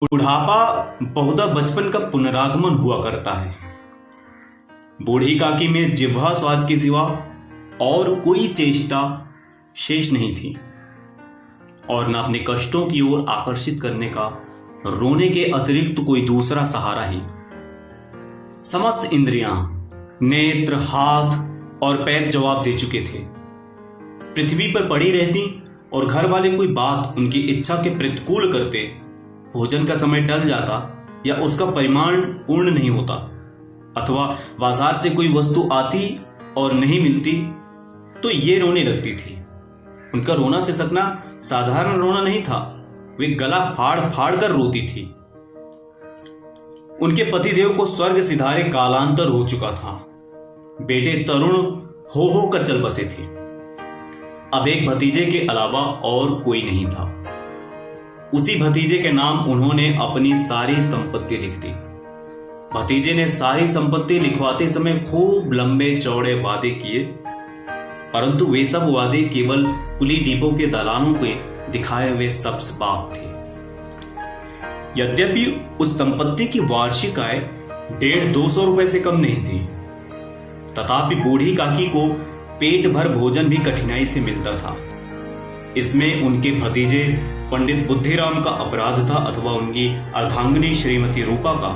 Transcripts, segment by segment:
बुढ़ापा बहुधा बचपन का पुनरागमन हुआ करता है। बूढ़ी काकी में जिह्वा स्वाद के सिवा और कोई चेष्टा शेष नहीं थी और न अपने कष्टों की ओर आकर्षित करने का रोने के अतिरिक्त कोई दूसरा सहारा ही। समस्त इंद्रियां, नेत्र, हाथ और पैर जवाब दे चुके थे। पृथ्वी पर पड़ी रहती और घर वाले कोई बात उनकी इच्छा के प्रतिकूल करते, भोजन का समय टल जाता या उसका परिमाण पूर्ण नहीं होता, अथवा बाजार से कोई वस्तु आती और नहीं मिलती तो ये रोने लगती थी। उनका रोना सिसकना साधारण रोना नहीं था, वे गला फाड़ फाड़ कर रोती थी। उनके पतिदेव को स्वर्ग सिधारे कालांतर हो चुका था। बेटे तरुण हो कर चल बसे थे। अब एक भतीजे के अलावा और कोई नहीं था। उसी भतीजे के नाम उन्होंने अपनी सारी संपत्ति लिख दी। भतीजे ने सारी संपत्ति लिखवाते समय खूब लंबे चौड़े वादे किए, परंतु वे सब वादे केवल कुली डिपो के दलालों के दिखाए हुए सब्ज बाग थे। यद्यपि उस संपत्ति की वार्षिक आय 150-200 रुपए से कम नहीं थी, तथापि बूढ़ी काकी को पेट भर भोजन भी कठिनाई से मिलता था। इसमें उनके भतीजे पंडित बुद्धिराम का अपराध था अथवा उनकी अर्धांगिनी श्रीमती रूपा का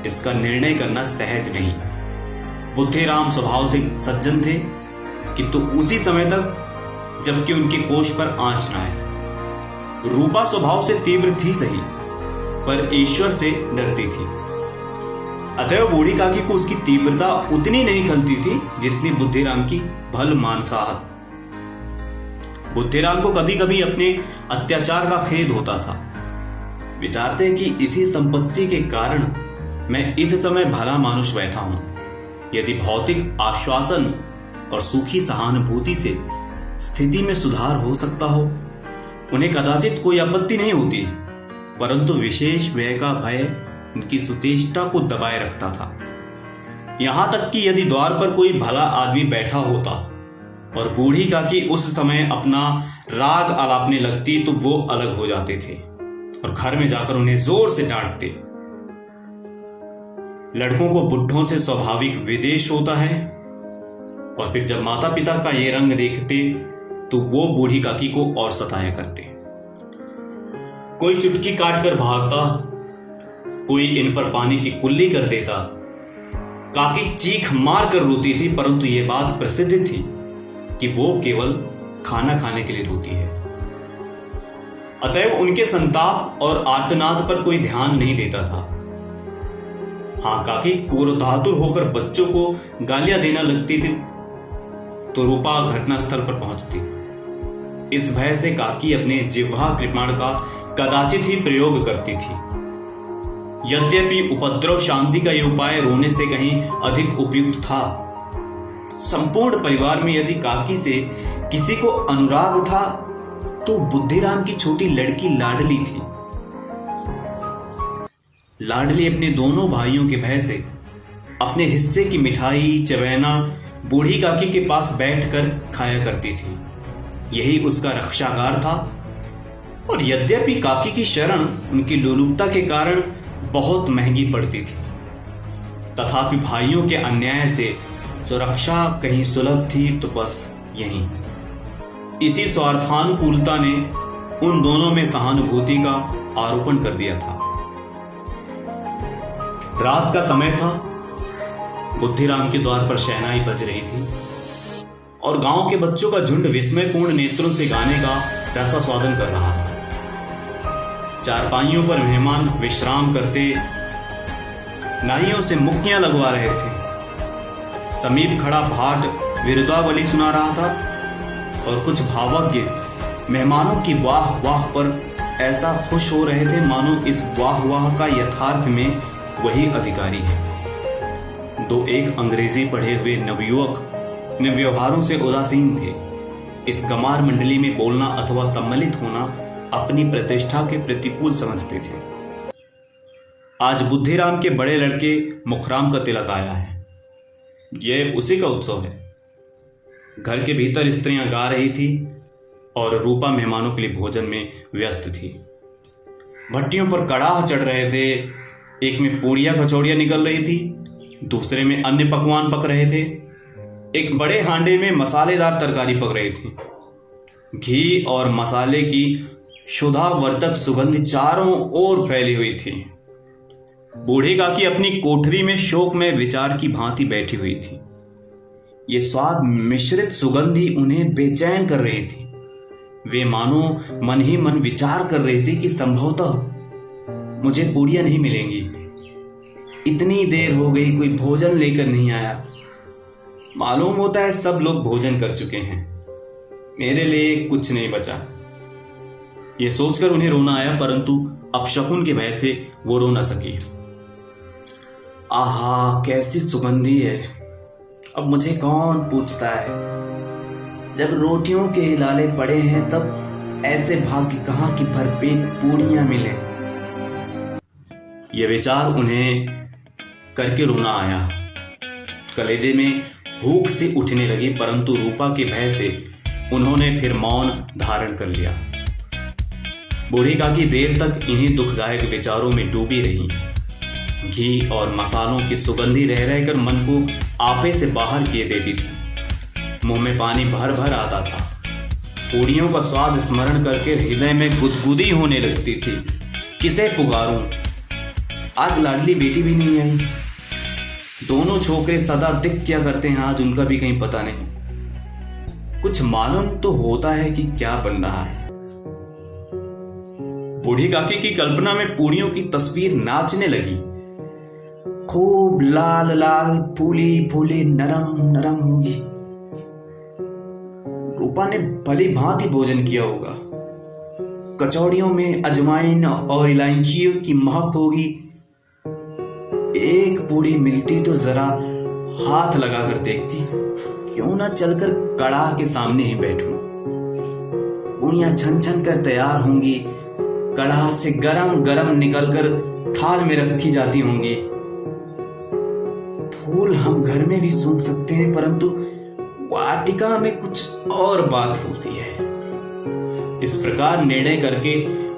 इसका निर्णय करना सहज नहीं। बुद्धिराम स्वभाव से सज्जन थे, किंतु उसी समय तक जबकि उनके कोष पर आंच न आए। रूपा स्वभाव से तीव्र थी सही, पर ईश्वर से डरती थी। अतएव बूढ़ी काकी को उसकी तीव्रता उतनी नहीं खलती थी जितनी बुद्धिराम की भल मानसाहत। बुद्धिराम को कभी कभी अपने अत्याचार का खेद होता था। विचारते कि इसी संपत्ति के कारण मैं इस समय भला मानुष बैठा हूं। यदि भौतिक आश्वासन और सुखी सहानुभूति से स्थिति में सुधार हो सकता हो, उन्हें कदाचित कोई आपत्ति नहीं होती, परंतु विशेष व्यय का भय उनकी सुचेष्टा को दबाए रखता था। यहां तक कि यदि द्वार पर कोई भला आदमी बैठा होता और बूढ़ी काकी उस समय अपना राग आलापने लगती तो वो अलग हो जाते थे और घर में जाकर उन्हें जोर से डांटते। लड़कों को बुढ़ों से स्वाभाविक विदेश होता है और फिर जब माता पिता का ये रंग देखते तो वो बूढ़ी काकी को और सताया करते। कोई चुटकी काटकर भागता, कोई इन पर पानी की कुल्ली कर देता। काकी चीख मार कर रोती थी, परंतु यह बात प्रसिद्ध थी कि वो केवल खाना खाने के लिए रोती है। अतएव उनके संताप और आर्तनाद पर कोई ध्यान नहीं देता था। हां, काकी क्रोधातुर होकर बच्चों को गालियां देना लगती थी तो रूपा घटनास्थल पर पहुंचती। इस भय से काकी अपने जिह्वा कृपाण का कदाचित ही प्रयोग करती थी। यद्यपि उपद्रव शांति का यह उपाय रोने से कहीं अधिक उपयुक्त था। संपूर्ण परिवार में यदि काकी से किसी को अनुराग था तो बुद्धिराम की छोटी लड़की लाडली थी। लाडली अपने दोनों भाइयों के भय से अपने हिस्से की मिठाई चवैना बूढ़ी काकी के पास बैठकर खाया करती थी। यही उसका रक्षागार था। और यद्यपि काकी की शरण उनकी लोलुपता के कारण बहुत महंगी पड़ती थी, तथापि भाइयों के अन्याय से सुरक्षा कहीं सुलभ थी तो बस यहीं। इसी स्वार्थानुकूलता ने उन दोनों में सहानुभूति का आरोपण कर दिया था। रात का समय था। बुद्धिराम के द्वार पर शहनाई बज रही थी और गांव के बच्चों का झुंड विस्मयपूर्ण नेत्रों से गाने का रसास्वादन कर रहा था। चारपाइयों पर मेहमान विश्राम करते नाइयों से मुक्कियां लगवा रहे थे। समीप खड़ा भाट विरुदावली सुना रहा था और कुछ भावज्ञ मेहमानों की वाह वाह पर ऐसा खुश हो रहे थे मानो इस वाह वाह का यथार्थ में वही अधिकारी है। दो एक अंग्रेजी पढ़े हुए नवयुवक ने व्यवहारों से उदासीन थे। इस गमार मंडली में बोलना अथवा सम्मिलित होना अपनी प्रतिष्ठा के प्रतिकूल समझते थे। आज बुद्धिराम के बड़े लड़के मुखराम का तिलक आया है। यह उसी का उत्सव है। घर के भीतर स्त्रियां गा रही थी और रूपा मेहमानों के लिए भोजन में व्यस्त थी। भट्टियों पर कड़ाह चढ़ रहे थे। एक में पूड़ियाँ कचौड़ियाँ निकल रही थी, दूसरे में अन्य पकवान पक रहे थे। एक बड़े हांडे में मसालेदार तरकारी पक रही थी। घी और मसाले की शुद्धावर्धक सुगंध चारों ओर फैली हुई थी। बूढ़ी काकी अपनी कोठरी में शोक में विचार की भांति बैठी हुई थी। ये स्वाद मिश्रित सुगंध ही उन्हें बेचैन कर रही थी। वे मानो मन ही मन विचार कर रही थी कि संभवतः मुझे पूड़ियां नहीं मिलेंगी। इतनी देर हो गई, कोई भोजन लेकर नहीं आया। मालूम होता है सब लोग भोजन कर चुके हैं, मेरे लिए कुछ नहीं बचा। यह सोचकर उन्हें रोना आया, परंतु अपशकुन के भय से वो रो न सकी। आहा, कैसी सुगंधी है, अब मुझे कौन पूछता है। जब रोटियों के हिलाले पड़े हैं तब ऐसे भाग्य कहां की भरपेट पूड़ियां मिले। यह विचार उन्हें करके रोना आया। कलेजे में भूख से उठने लगी, परंतु रूपा के भय से उन्होंने फिर मौन धारण कर लिया। बूढ़ी काकी देर तक इन्हीं दुखदायक विचारों में डूबी रही। घी और मसालों की सुगंधी रह रहकर मन को आपे से बाहर किए देती थी। मुंह में पानी भर भर आता था। पूड़ियों का स्वाद स्मरण करके हृदय में गुदगुदी होने लगती थी। किसे पुकारूं? आज लाडली बेटी भी नहीं आई। दोनों छोकरे सदा दिख क्या करते हैं, आज उनका भी कहीं पता नहीं। कुछ मालूम तो होता है कि क्या बन रहा है। बूढ़ी काकी की कल्पना में पूड़ियों की तस्वीर नाचने लगी। खूब लाल लाल, फूली फूली, नरम नरम होगी। रूपा ने भली भांति भोजन किया होगा। कचौड़ियों में अजवाइन और इलायचियों की महक होगी। एक पूड़ी मिलती तो जरा हाथ लगाकर देखती, क्यों ना चलकर कड़ाह के सामने ही बैठूं। पूड़ियां छन छन कर तैयार होंगी, कड़ाह से गरम गरम निकलकर थाल में रखी जाती होंगी। फूल हम घर में भी सूंघ सकते हैं, परंतु वाटिका में कुछ और बात होती है। इस प्रकार निर्णय करके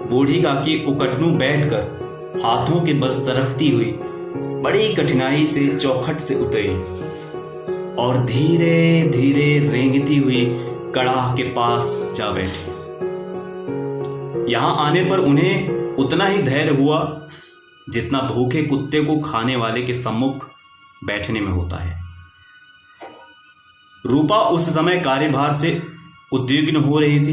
बूढ़ी काकी उकटनू बैठकर हाथों के बल सरकती हुई बड़ी कठिनाई से चौखट से उतरी और धीरे धीरे रेंगती हुई कड़ाह के पास जा बैठी। यहां आने पर उन्हें उतना ही धैर्य हुआ जितना भूखे कुत्ते को खाने वाले के सम्मुख बैठने में होता है। रूपा उस समय कार्यभार से उद्विग्न हो रही थी।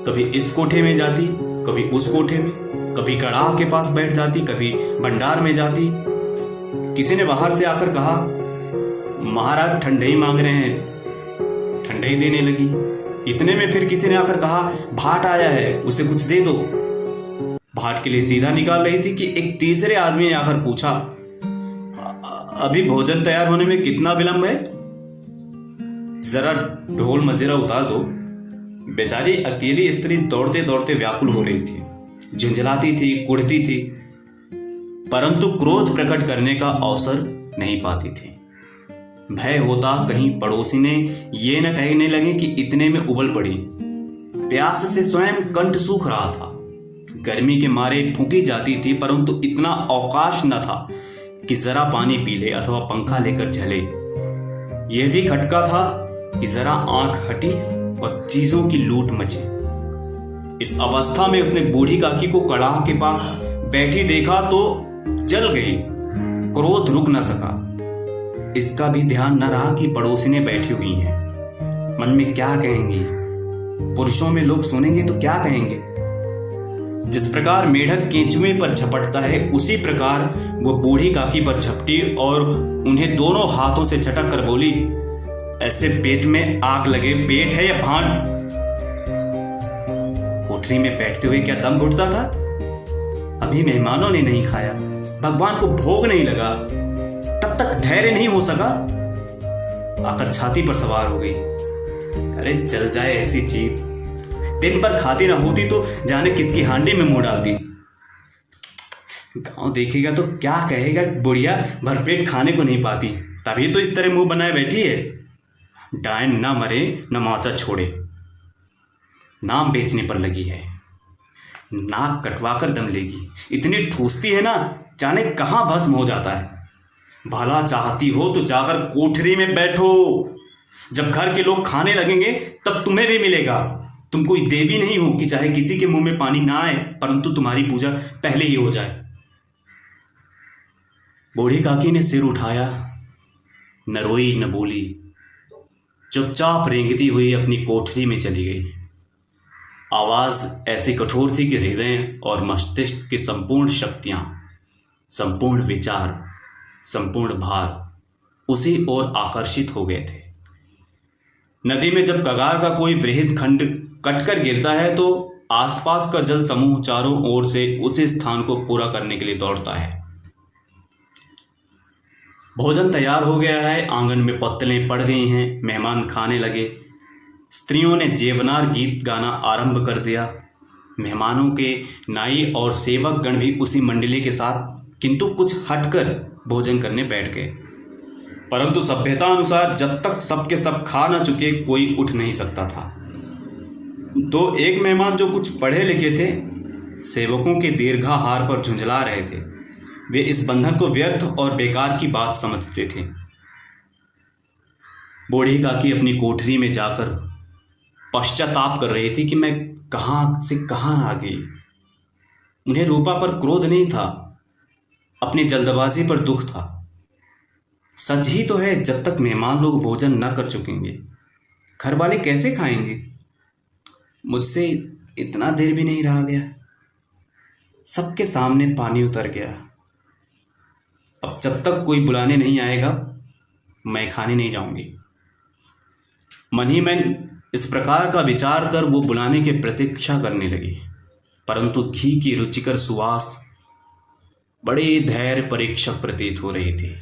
कभी इस कोठे में जाती, कभी उस कोठे में, कभी कड़ाह के पास बैठ जाती, कभी भंडार में जाती। किसी ने बाहर से आकर कहा, महाराज ठंडई मांग रहे हैं। ठंडई देने लगी। इतने में फिर किसी ने आकर कहा, भाट आया है, उसे कुछ दे दो। भाट के लिए सीधा निकाल रही थी कि एक तीसरे आदमी ने आकर पूछा, अभी भोजन तैयार होने में कितना विलंब है? जरा ढोल मजीरा उतार दो। बेचारी अकेली स्त्री दौड़ते दौड़ते व्याकुल हो रही थी, झुंझलाती थी, कुढ़ती थी, परंतु क्रोध प्रकट करने का अवसर नहीं पाती थी। भय होता कहीं पड़ोसी ने ये न कहने लगे कि इतने में उबल पड़ी। प्यास से स्वयं कंठ सूख रहा था। गर्मी के मारे फूंकी जाती थी, परंतु इतना अवकाश न था कि जरा पानी पी ले अथवा पंखा लेकर झले। यह भी खटका था कि जरा आंख हटी और चीजों की लूट मची। इस अवस्था में उसने बूढ़ी काकी को कड़ाह के पास बैठी देखा तो जल गई। क्रोध रुक न सका। इसका भी ध्यान न रहा कि पड़ोसिनें बैठी हुई हैं। मन में क्या कहेंगी? पुरुषों में लोग सुनेंगे तो क्या कहेंगे? जिस प्रकार मेढक केंचुए पर झपटता है, उसी प्रकार वो बूढ़ी काकी पर झपटी और उन्हें दोनों हाथों से झटक कर बोली, ऐसे पेट में आग लगे, पेट है या भांड? कोठरी में बैठते हुए क्या दम घुटता था? अभी मेहमानों ने नहीं खाया, भगवान को भोग नहीं लगा, तब तक धैर्य नहीं हो सका। आकर छाती पर सवार हो गई। अरे चल जाए ऐसी जीभ, दिन भर खाती ना होती तो जाने किसकी हांडी में मुंह डालती। गांव देखेगा तो क्या कहेगा, बुढ़िया भरपेट खाने को नहीं पाती, तभी तो इस तरह मुंह बनाए बैठी है। डायन ना मरे न माचा छोड़े, नाम बेचने पर लगी है। नाक कटवाकर दम लेगी। इतनी ठूसती है ना, जाने कहाँ भस्म हो जाता है। भला चाहती हो तो जाकर कोठरी में बैठो। जब घर के लोग खाने लगेंगे तब तुम्हें भी मिलेगा। तुम कोई देवी नहीं हो कि चाहे किसी के मुंह में पानी ना आए परंतु तुम्हारी पूजा पहले ही हो जाए। बूढ़ी काकी ने सिर उठाया, न रोई न बोली, चुपचाप रेंगती हुई अपनी कोठरी में चली गई। आवाज ऐसी कठोर थी कि हृदय और मस्तिष्क की संपूर्ण शक्तियां, संपूर्ण विचार, संपूर्ण भार उसी ओर आकर्षित हो गए थे। नदी में जब कगार का कोई बृहद खंड कटकर गिरता है तो आसपास का जल समूह चारों ओर से उसी स्थान को पूरा करने के लिए दौड़ता है। भोजन तैयार हो गया है, आंगन में पत्तलें पड़ गई हैं, मेहमान खाने लगे। स्त्रियों ने जेवनार गीत गाना आरंभ कर दिया। मेहमानों के नाई और सेवक गण भी उसी मंडली के साथ किंतु कुछ हटकर भोजन करने बैठ गए। परंतु सभ्यता अनुसार जब तक सबके सब खा न चुके कोई उठ नहीं सकता था। तो एक मेहमान जो कुछ पढ़े लिखे थे, सेवकों के दीर्घाहार पर झुंझला रहे थे। वे इस बंधन को व्यर्थ और बेकार की बात समझते थे। बूढ़ी काकी अपनी कोठरी में जाकर पश्चाताप कर रही थी कि मैं कहाँ से कहाँ आ गई। उन्हें रूपा पर क्रोध नहीं था, अपनी जल्दबाजी पर दुख था। सच ही तो है, जब तक मेहमान लोग भोजन न कर चुकेंगे घर वाले कैसे खाएंगे। मुझसे इतना देर भी नहीं रहा गया, सबके सामने पानी उतर गया। अब जब तक कोई बुलाने नहीं आएगा मैं खाने नहीं जाऊंगी। मन ही मन इस प्रकार का विचार कर वो बुलाने की प्रतीक्षा करने लगी। परंतु घी की रुचिकर सुवास बड़े धैर्य परीक्षक प्रतीत हो रही थी।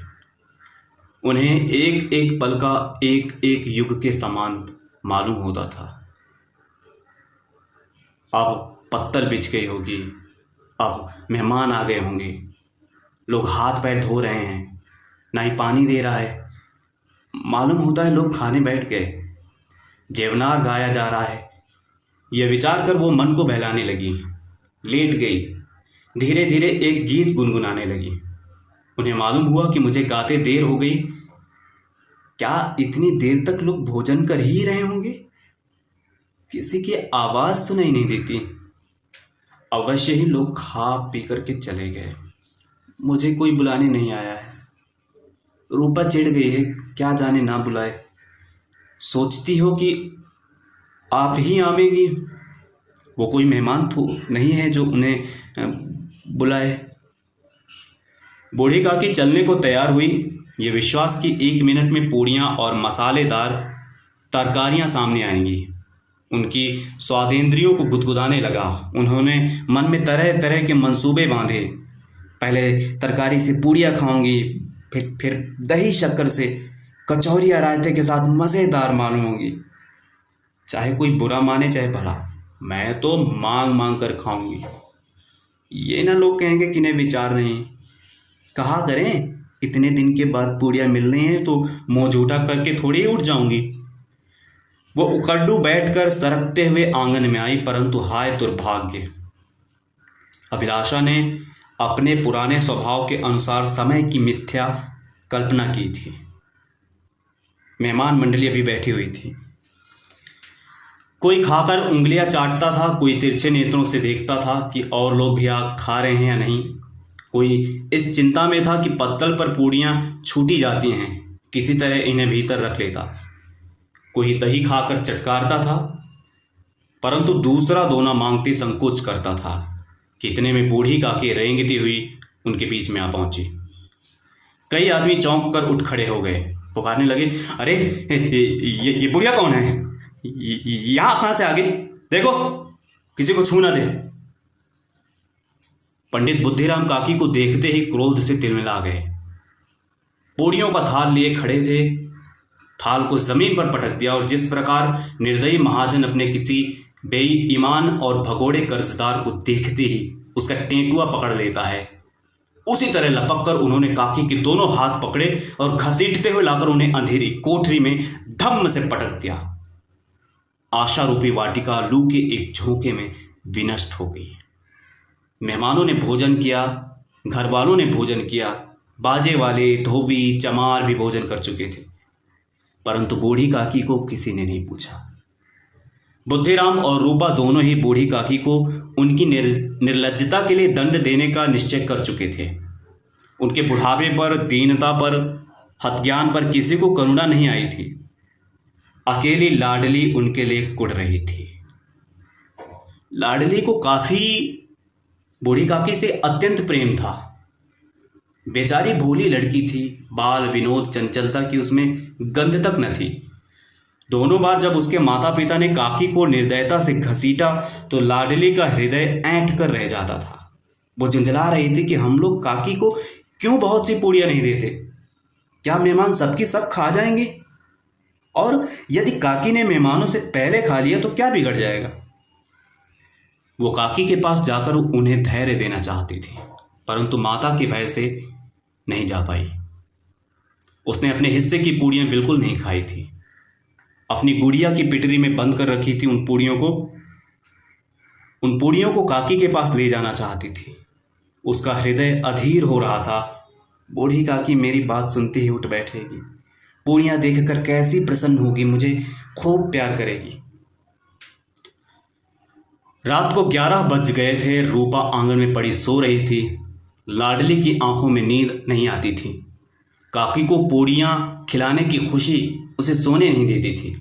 उन्हें एक एक पल का एक एक युग के समान मालूम होता था। अब पत्तल बिछ गई होगी, अब मेहमान आ गए होंगे, लोग हाथ पैर धो रहे हैं, ना ही पानी दे रहा है। मालूम होता है लोग खाने बैठ गए, जेवनार गाया जा रहा है। यह विचार कर वो मन को बहलाने लगी, लेट गई, धीरे धीरे एक गीत गुनगुनाने लगी। उन्हें मालूम हुआ कि मुझे गाते देर हो गई। क्या इतनी देर तक लोग भोजन कर ही रहे होंगे? किसी की आवाज सुनाई नहीं देती। अवश्य ही लोग खा पी करके चले गए, मुझे कोई बुलाने नहीं आया है। रूपा चिढ़ गई है, क्या जाने ना बुलाए। सोचती हो कि आप ही आवेंगी, वो कोई मेहमान तो नहीं है जो उन्हें बुलाए। बूढ़ी काकी चलने को तैयार हुई, ये विश्वास कि 1 मिनट में पूड़ियाँ और मसालेदार तरकारियाँ सामने आएंगी। उनकी स्वादेंद्रियों को गुदगुदाने लगा। उन्होंने मन में तरह तरह के मंसूबे बांधे। पहले तरकारी से पूड़ियाँ खाऊंगी, फिर दही शक्कर से कचौरी या रायते के साथ मज़ेदार मालूम होंगी। चाहे कोई बुरा माने चाहे भला, मैं तो मांग मांग कर खाऊंगी। ये ना लोग कहेंगे कि इन्हें विचार नहीं। कहा करें, इतने दिन के बाद पूड़ियाँ मिल रही हैं तो मुँह झूठा करके थोड़ी ही उठ जाऊंगी। वो उकड्डू बैठकर सरकते हुए आंगन में आई, परंतु हाय दुर्भाग्य, अभिलाषा ने अपने पुराने स्वभाव के अनुसार समय की मिथ्या कल्पना की थी। मेहमान मंडली अभी बैठी हुई थी। कोई खाकर उंगलियां चाटता था, कोई तिरछे नेत्रों से देखता था कि और लोग भी आग खा रहे हैं या नहीं। कोई इस चिंता में था कि पत्तल पर पूड़ियाँ छूटी जाती हैं, किसी तरह इन्हें भीतर रख लेता। कोई दही खाकर चटकारता था, परंतु दूसरा दोना मांगते संकोच करता था। कितने में बूढ़ी काकी रेंगती हुई उनके बीच में आ पहुंची। कई आदमी चौंक कर उठ खड़े हो गए, पुकारने लगे, अरे ये बुढ़िया कौन है? यहाँ कहाँ से आ गई? देखो किसी को छू ना दे। पंडित बुद्धिराम काकी को देखते ही क्रोध से तिलमिला गए। पूड़ियों का थाल लिए खड़े थे, थाल को जमीन पर पटक दिया और जिस प्रकार निर्दयी महाजन अपने किसी बेईमान और भगोड़े कर्जदार को देखते ही उसका टेंटुआ पकड़ लेता है, उसी तरह लपक कर उन्होंने काकी के दोनों हाथ पकड़े और घसीटते हुए लाकर उन्हें अंधेरी कोठरी में धम्म से पटक दिया। आशा रूपी वाटिका लू के एक झोंके में विनष्ट हो गई। मेहमानों ने भोजन किया, घर वालों ने भोजन किया, बाजे वाले, धोबी, चमार भी भोजन कर चुके थे, परंतु बूढ़ी काकी को किसी ने नहीं पूछा। बुद्धिराम और रूपा दोनों ही बूढ़ी काकी को उनकी निर्लज्जता के लिए दंड देने का निश्चय कर चुके थे। उनके बुढ़ापे पर, दीनता पर, हत्यान पर किसी को करुणा नहीं आई थी। अकेली लाडली उनके लिए कुढ़ रही थी। लाडली को काफी बूढ़ी काकी से अत्यंत प्रेम था। बेचारी भोली लड़की थी, बाल विनोद चंचलता की उसमें गंध तक न थी। दोनों बार जब उसके माता पिता ने काकी को निर्दयता से घसीटा तो लाडली का हृदय ऐंठ कर रह जाता था। वो झुंझला रही थी कि हम लोग काकी को क्यों बहुत सी पूड़ियां नहीं देते? क्या मेहमान सबकी सब खा जाएंगे? और यदि काकी ने मेहमानों से पहले खा लिया तो क्या बिगड़ जाएगा? वो काकी के पास जाकर उन्हें धैर्य देना चाहती थी, परंतु माता के भय से नहीं जा पाई। उसने अपने हिस्से की पूड़ियां बिल्कुल नहीं खाई थी। अपनी गुड़िया की पिटरी में बंद कर रखी थी उन पूड़ियों को काकी के पास ले जाना चाहती थी। उसका हृदय अधीर हो रहा था। बूढ़ी काकी मेरी बात सुनते ही उठ बैठेगी, पूड़ियां देखकर कैसी प्रसन्न होगी, मुझे खूब प्यार करेगी। रात को 11 बज गए थे। रूपा आंगन में पड़ी सो रही थी। लाडली की आंखों में नींद नहीं आती थी। काकी को पूड़ियां खिलाने की खुशी उसे सोने नहीं देती थी।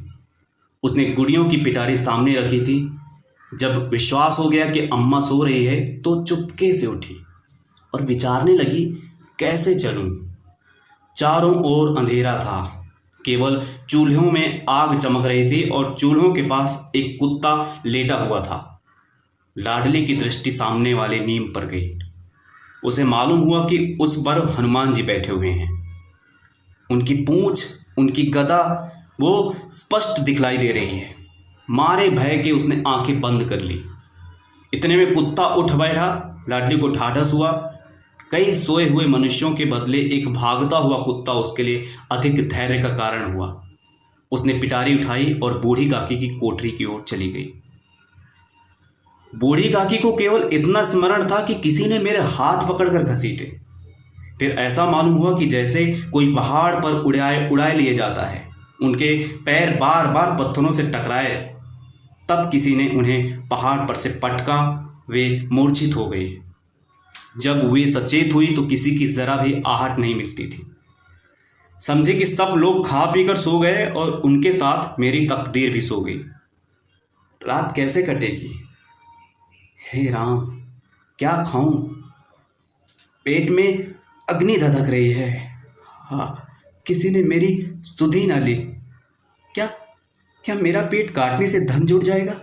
उसने गुड़ियों की पिटारी सामने रखी थी। जब विश्वास हो गया कि अम्मा सो रही है तो चुपके से उठी और विचारने लगी, कैसे चलूं? चारों ओर अंधेरा था। केवल चूल्हों में आग चमक रही थी और चूल्हों के पास एक कुत्ता लेटा हुआ था। लाडली की दृष्टि सामने वाले नीम पर गई। उसे मालूम हुआ कि उस पर हनुमान जी बैठे हुए हैं। उनकी पूंछ, उनकी गदा वो स्पष्ट दिखलाई दे रही है। मारे भय के उसने आंखें बंद कर ली। इतने में कुत्ता उठ बैठा। लाडली को ठाठस हुआ। कई सोए हुए मनुष्यों के बदले एक भागता हुआ कुत्ता उसके लिए अधिक धैर्य का कारण हुआ। उसने पिटारी उठाई और बूढ़ी काकी की कोठरी की ओर चली गई। बूढ़ी काकी को केवल इतना स्मरण था कि किसी ने मेरे हाथ पकड़कर घसीटे। फिर ऐसा मालूम हुआ कि जैसे कोई पहाड़ पर उड़ाए लिए जाता है। उनके पैर बार बार पत्थरों से टकराए। तब किसी ने उन्हें पहाड़ पर से पटका। वे मूर्छित हो गए। जब वे सचेत हुई तो किसी की जरा भी आहट नहीं मिलती थी। समझे कि सब लोग खा पीकर सो गए और उनके साथ मेरी तकदीर भी सो गई। रात कैसे कटेगी? हे राम, क्या खाऊं? पेट में अग्नि धधक रही है। हाँ, किसी ने मेरी सुधि ना ली। क्या मेरा पेट काटने से धन जुट जाएगा?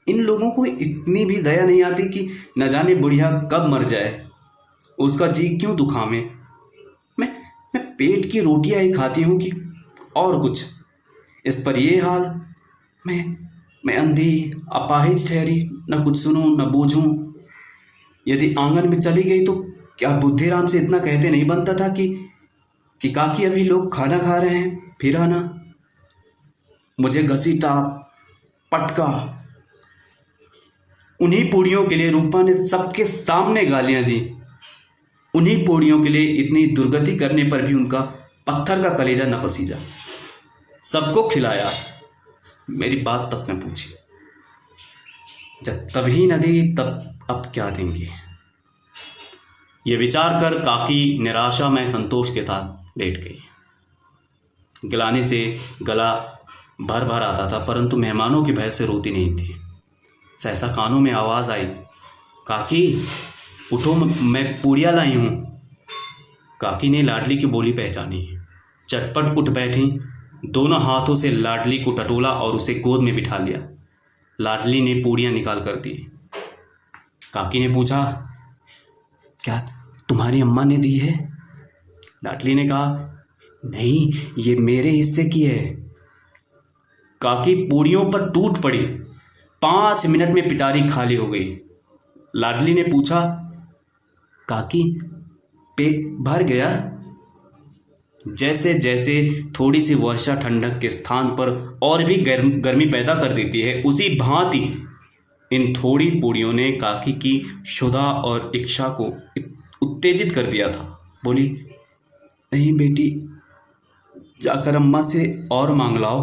इन लोगों को इतनी भी दया नहीं आती कि न जाने बुढ़िया कब मर जाए, उसका जी क्यों दुखावे। मैं पेट की रोटियां ही खाती हूँ कि और कुछ। इस पर ये हाल। मैं अंधी अपाहिज ठहरी, न कुछ सुनूं न बूझूं। यदि आंगन में चली गई तो क्या बुद्धिराम से इतना कहते नहीं बनता था कि काकी अभी लोग खाना खा रहे हैं, फिर आना। मुझे घसीटा, पटका। उन्हीं पूड़ियों के लिए रूपा ने सबके सामने गालियां दी। उन्हीं पूड़ियों के लिए इतनी दुर्गति करने पर भी उनका पत्थर का कलेजा न पसीजा। सबको खिलाया, मेरी बात तक न पूछी। जब तभी न दी तब अब क्या देंगी? ये विचार कर काकी निराशा में संतोष के साथ लेट गई। गिलाने से गला भर भर आता था, परंतु मेहमानों के भय से रोती नहीं थी। सहसा कानों में आवाज आई, काकी उठो, मैं पूड़ियाँ लाई हूँ। काकी ने लाडली की बोली पहचानी। चटपट उठ बैठी। दोनों हाथों से लाडली को टटोला और उसे गोद में बिठा लिया। लाडली ने पूड़ियाँ निकाल कर दी। काकी ने पूछा, क्या तुम्हारी अम्मा ने दी है? लाडली ने कहा, नहीं, ये मेरे हिस्से की है। काकी पूड़ियों पर टूट पड़ी। 5 मिनट में पिटारी खाली हो गई। लाडली ने पूछा, काकी पेट भर गया? जैसे जैसे थोड़ी सी वर्षा ठंडक के स्थान पर और भी गर्मी पैदा कर देती है, उसी भांति इन थोड़ी पूड़ियों ने काकी की क्षुधा और इच्छा को उत्तेजित कर दिया था। बोली, नहीं बेटी, जाकर अम्मा से और मांग लाओ।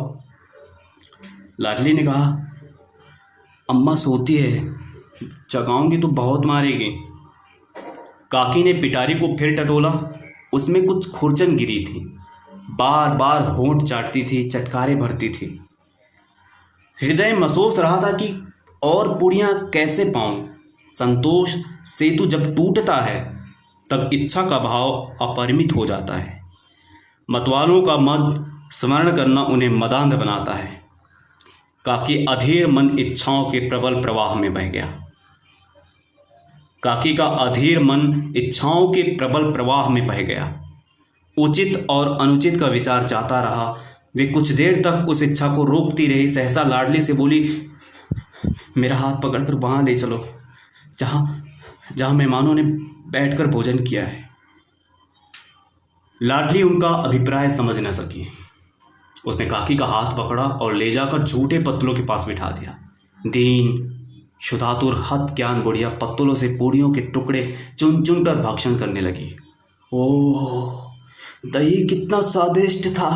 लाडली ने कहा, अम्मा सोती है, जगाऊंगी तो बहुत मारेगी। काकी ने पिटारी को फिर टटोला। उसमें कुछ खुरचन गिरी थी, बार बार होंठ चाटती थी, चटकारे भरती थी। हृदय महसूस रहा था कि और पूड़ियां कैसे पाऊं। संतोष सेतु जब टूटता है तब इच्छा का भाव अपरिमित हो जाता है। मतवालों का मद स्मरण करना उन्हें मदांध बनाता है। काकी अधीर मन इच्छाओं के प्रबल प्रवाह में बह गया। काकी का अधीर मन इच्छाओं के प्रबल प्रवाह में बह गया। उचित और अनुचित का विचार जाता रहा। वे कुछ देर तक उस इच्छा को रोकती रही। सहसा लाडली से बोली, मेरा हाथ पकड़कर वहां ले चलो जहां जहां मेहमानों ने बैठकर भोजन किया है। लाडली उनका अभिप्राय समझ न सकी। उसने काकी का हाथ पकड़ा और ले जाकर झूठे पत्तलों के पास बिठा दिया। दीन क्षुधातुर हत ज्ञान बुढ़िया पत्तलों से पूड़ियों के टुकड़े चुन चुन कर भक्षण करने लगी। ओह, दही कितना स्वादिष्ट था,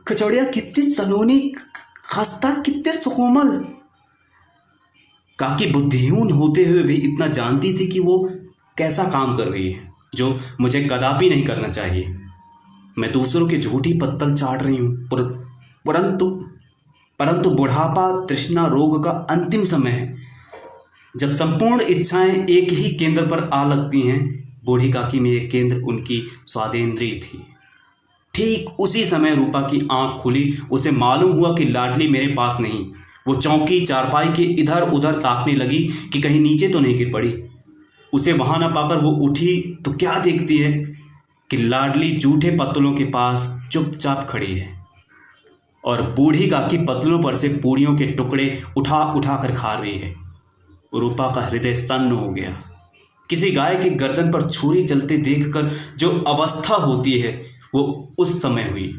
कचौड़ियाँ कितनी सलोनी, खस्ता कितने सुकोमल। काकी बुद्धिहीन होते हुए भी इतना जानती थी कि वो कैसा काम कर रही है जो मुझे कदापि नहीं करना चाहिए। मैं दूसरों की झूठी पत्तल चाट रही हूँ, परंतु बुढ़ापा तृष्णा रोग का अंतिम समय है, जब संपूर्ण इच्छाएं एक ही केंद्र पर आ लगती हैं। बूढ़ी काकी में एक केंद्र उनकी स्वादेंद्रिय थी। ठीक उसी समय रूपा की आंख खुली। उसे मालूम हुआ कि लाडली मेरे पास नहीं। वो चौकी चारपाई के इधर उधर ताकने लगी कि कहीं नीचे तो नहीं गिर पड़ी। उसे वहां न पाकर वो उठी तो क्या देखती है कि लाडली जूठे पत्तलों के पास चुपचाप खड़ी है और बूढ़ी काकी पत्तलों पर से पूड़ियों के टुकड़े उठा उठा कर खा रही है। रूपा का हृदय स्तन्न हो गया। किसी गाय की गर्दन पर छुरी चलते देखकर जो अवस्था होती है वो उस समय हुई।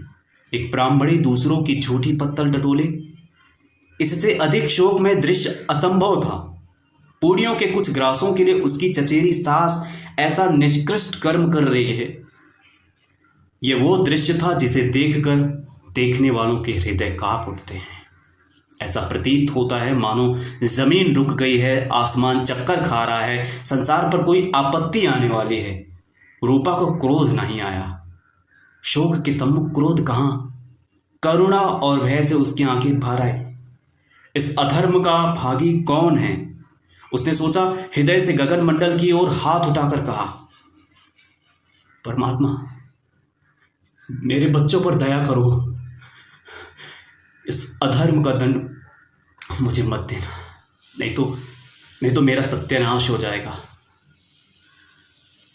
एक ब्राह्मणी दूसरों की झूठी पत्तल टटोले, इससे अधिक शोकमय दृश्य असंभव था। पूड़ियों के कुछ ग्रासों के लिए उसकी चचेरी सास ऐसा निष्कृष्ट कर्म कर रही है। ये वो दृश्य था जिसे देखकर देखने वालों के हृदय कांप उठते हैं। ऐसा प्रतीत होता है मानो जमीन रुक गई है, आसमान चक्कर खा रहा है, संसार पर कोई आपत्ति आने वाली है। रूपा को क्रोध नहीं आया। शोक के सम्मुख क्रोध कहां, करुणा और भय से उसकी आंखें भर आई। इस अधर्म का भागी कौन है? उसने सोचा। हृदय से गगन मंडल की ओर हाथ उठाकर कहा, परमात्मा, मेरे बच्चों पर दया करो, इस अधर्म का दंड मुझे मत देना, नहीं तो मेरा सत्यानाश हो जाएगा।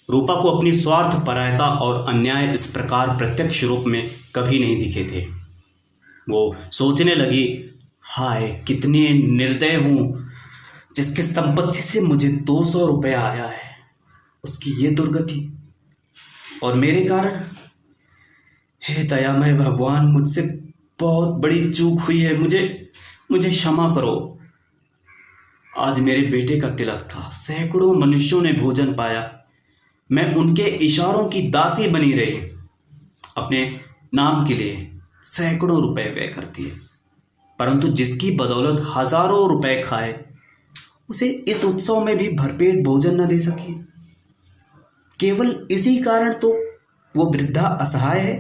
रूपा को अपनी स्वार्थ परायता और अन्याय इस प्रकार प्रत्यक्ष रूप में कभी नहीं दिखे थे। वो सोचने लगी, हाय कितनी निर्दय हूं, जिसकी संपत्ति से मुझे 200 रुपया आया है, उसकी ये दुर्गति, और मेरे कारण। हे दयामय भगवान, मुझसे बहुत बड़ी चूक हुई है, मुझे क्षमा करो। आज मेरे बेटे का तिलक था, सैकड़ों मनुष्यों ने भोजन पाया, मैं उनके इशारों की दासी बनी रही, अपने नाम के लिए सैकड़ों रुपए व्यय करती है, परंतु जिसकी बदौलत हजारों रुपए खाए, उसे इस उत्सव में भी भरपेट भोजन न दे सके। केवल इसी कारण तो वो वृद्धा असहाय है।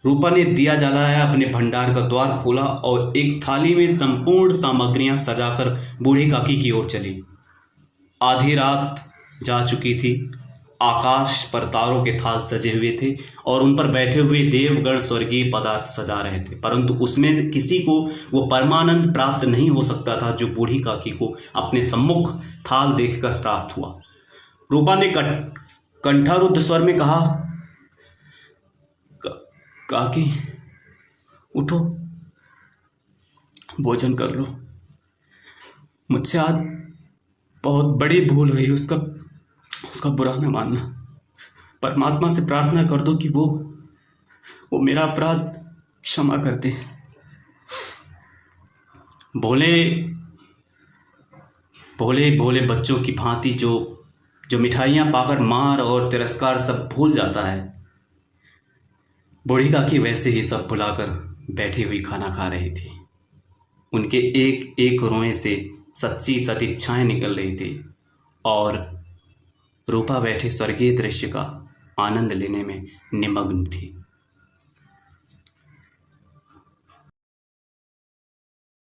रूपा ने दिया जलाया, अपने भंडार का द्वार खोला और एक थाली में संपूर्ण सामग्रियां सजाकर बूढ़ी काकी की ओर चली। आधी रात जा चुकी थी। आकाश पर तारों के थाल सजे हुए थे और उन पर बैठे हुए देवगण स्वर्गीय पदार्थ सजा रहे थे, परंतु उसमें किसी को वो परमानंद प्राप्त नहीं हो सकता था जो बूढ़ी काकी को अपने सम्मुख थाल देखकर प्राप्त हुआ। रूपा ने कंठारुद्ध स्वर में कहा, काकी उठो, भोजन कर लो, मुझसे आज बहुत बड़ी भूल हुई, उसका बुरा न मानना। परमात्मा से प्रार्थना कर दो कि वो मेरा अपराध क्षमा कर दे। भोले भोले भोले बच्चों की भांति जो जो मिठाइयाँ पाकर मार और तिरस्कार सब भूल जाता है, बूढ़ी काकी वैसे ही सब भुलाकर बैठी हुई खाना खा रही थी। उनके एक एक रोए से सच्ची सदिच्छाएं निकल रही थी और रूपा बैठे स्वर्गीय दृश्य का आनंद लेने में निमग्न थी।